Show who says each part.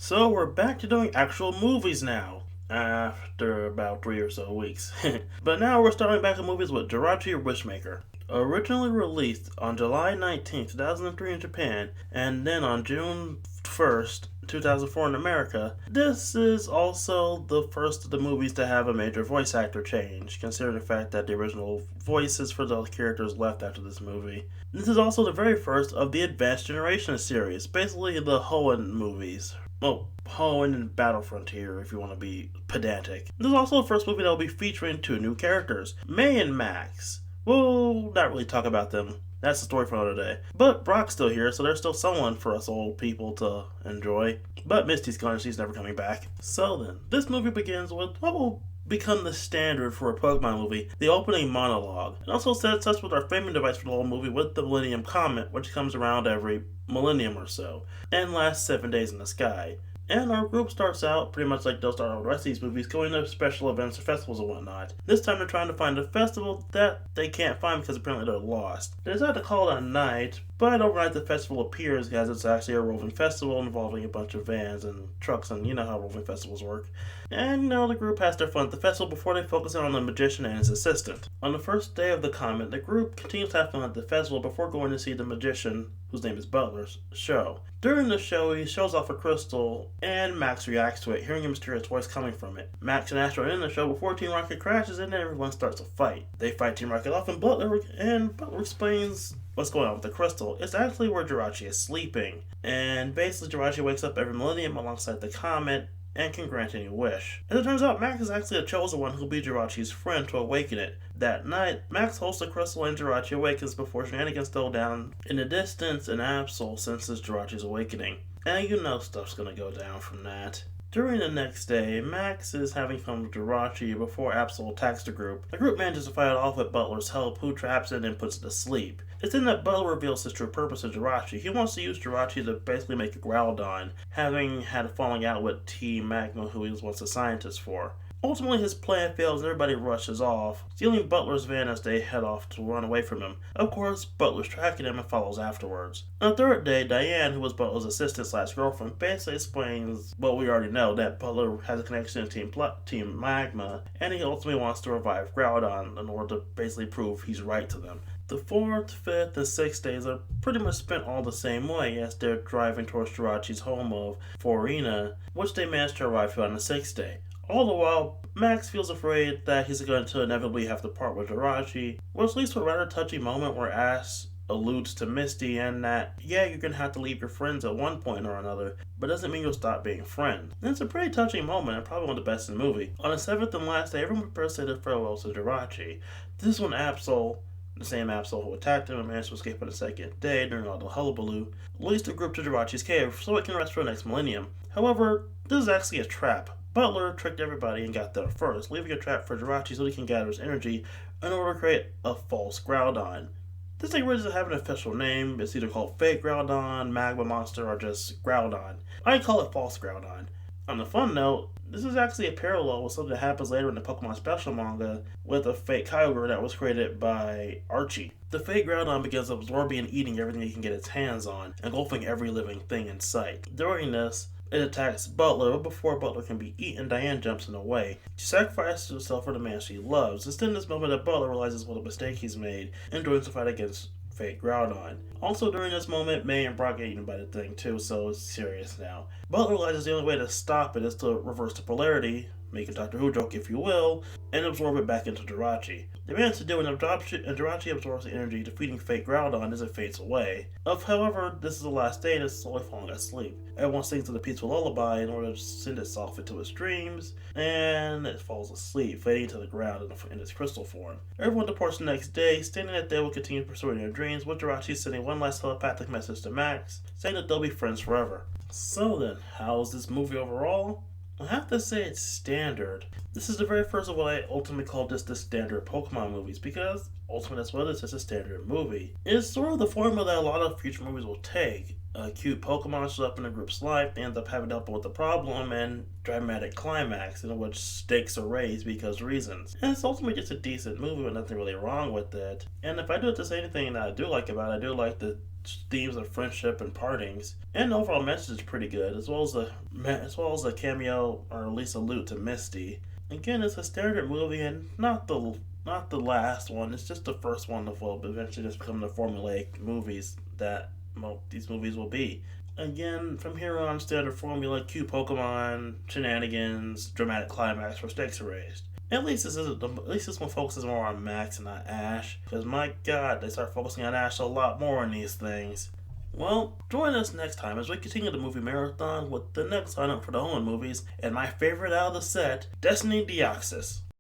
Speaker 1: So we're back to doing actual movies now, after about 3 or so weeks. But now we're starting back with movies with Jirachi Wishmaker. Originally released on July 19th, 2003 in Japan, and then on June 1st, 2004 in America, this is also the first of the movies to have a major voice actor change, considering the fact that the original voices for those characters left after this movie. This is also the very first of the Advanced Generation series, basically the Hoenn movies. Well, Hoenn and Battle Frontier, if you want to be pedantic. This is also the first movie that will be featuring two new characters, May and Max. We'll not really talk about them. That's the story for another day. But Brock's still here, so there's still someone for us old people to enjoy. But Misty's gone, she's never coming back. So then, this movie begins with what will become the standard for a Pokemon movie, the opening monologue. It also sets us with our framing device for the whole movie with the Millennium Comet, which comes around every millennium or so, and lasts 7 days in the sky. And our group starts out pretty much like they'll start out with the rest of these movies, going to special events or festivals and whatnot. This time they're trying to find a festival that they can't find because apparently they're lost. They decide to call it a night, but overnight the festival appears as it's actually a roving festival involving a bunch of vans and trucks, and you know how roving festivals work. And now the group has their fun at the festival before they focus in on the magician and his assistant. On the first day of the comet, the group continues to have fun at the festival before going to see the magician, whose name is Butler's, show. During the show, he shows off a crystal, and Max reacts to it, hearing a mysterious voice coming from it. Max and Astro end the show before Team Rocket crashes, and then everyone starts a fight. They fight Team Rocket off, and Butler explains what's going on with the crystal. It's actually where Jirachi is sleeping, and basically Jirachi wakes up every millennium alongside the comet and can grant any wish. As it turns out, Max is actually the chosen one who'll be Jirachi's friend to awaken it. That night, Max holds the crystal and Jirachi awakens before shenanigans go down in the distance, and Absol senses Jirachi's awakening. And you know stuff's gonna go down from that. During the next day, Max is having fun with Jirachi before Absol attacks the group. The group manages to fight it off with Butler's help, who traps it and puts it to sleep. It's then that Butler reveals his true purpose to Jirachi. He wants to use Jirachi to basically make a Groudon, having had a falling out with Team Magma, who he was once a scientist for. Ultimately, his plan fails and everybody rushes off, stealing Butler's van as they head off to run away from him. Of course, Butler's tracking him and follows afterwards. On the third day, Diane, who was Butler's assistant slash girlfriend, basically explains what we already know, that Butler has a connection to Team Magma, and he ultimately wants to revive Groudon in order to basically prove he's right to them. The fourth, fifth, and sixth days are pretty much spent all the same way as they're driving towards Jirachi's home of Forina, which they manage to arrive to on the sixth day. All the while, Max feels afraid that he's going to inevitably have to part with Jirachi, which leads to a rather touchy moment where Ash alludes to Misty and that, yeah, you're going to have to leave your friends at one point or another, but doesn't mean you'll stop being friends. And it's a pretty touching moment and probably one of the best in the movie. On the seventh and last day, everyone prepares to say their farewells to Jirachi. This is when Absol, the same Absol who attacked him and managed to escape on the second day during all the hullabaloo, leads the group to Jirachi's cave so it can rest for the next millennium. However, this is actually a trap. Butler tricked everybody and got there first, leaving a trap for Jirachi so he can gather his energy in order to create a false Groudon. This thing really doesn't have an official name. It's either called Fake Groudon, Magma Monster, or just Groudon. I call it False Groudon. On a fun note, this is actually a parallel with something that happens later in the Pokemon Special manga with a fake Kyogre that was created by Archie. The fake Groudon begins absorbing and eating everything it can get its hands on, engulfing every living thing in sight. During this, it attacks Butler, but before Butler can be eaten, Diane jumps in the way. She sacrifices herself for the man she loves. It's in this moment that Butler realizes what a mistake he's made and joins the fight against fake Groudon. Also during this moment, May and Brock get eaten by the thing too, so it's serious now. Butler realizes the only way to stop it is to reverse the polarity, make a Doctor Who joke if you will, and absorb it back into Jirachi. They manage to do an absorption, and Jirachi absorbs the energy, defeating fake Groudon as it fades away. However, this is the last day and it's slowly falling asleep. Everyone sings a peaceful lullaby in order to send itself into its dreams, and it falls asleep, fading to the ground in its crystal form. Everyone departs the next day, stating that they will continue pursuing their dreams, with Jirachi sending one last telepathic message to Max, saying that they'll be friends forever. So then, how's this movie overall? I have to say it's standard. This is the very first of what I ultimately call just the standard Pokemon movies, because ultimately that's what it is, it's a standard movie. It's sort of the formula that a lot of future movies will take. A cute Pokemon shows up in a group's life, they end up having to deal with a problem, and dramatic climax in which stakes are raised because reasons. And it's ultimately just a decent movie with nothing really wrong with it. And if I do have to say anything that I do like about it, I do like the themes of friendship and partings, and the overall message is pretty good, as well as a cameo or at least allude to Misty. Again, it's a standard movie and not the last one. It's just the first one of what will eventually just become the formulaic movies that these movies will be. Again, from here on, standard formula, cute Pokemon, shenanigans, dramatic climax where stakes are raised. At least this one focuses more on Max and not Ash, because my God, they start focusing on Ash a lot more in these things. Well, join us next time as we continue the movie marathon with the next lineup for the Owen movies and my favorite out of the set, Destiny Deoxys.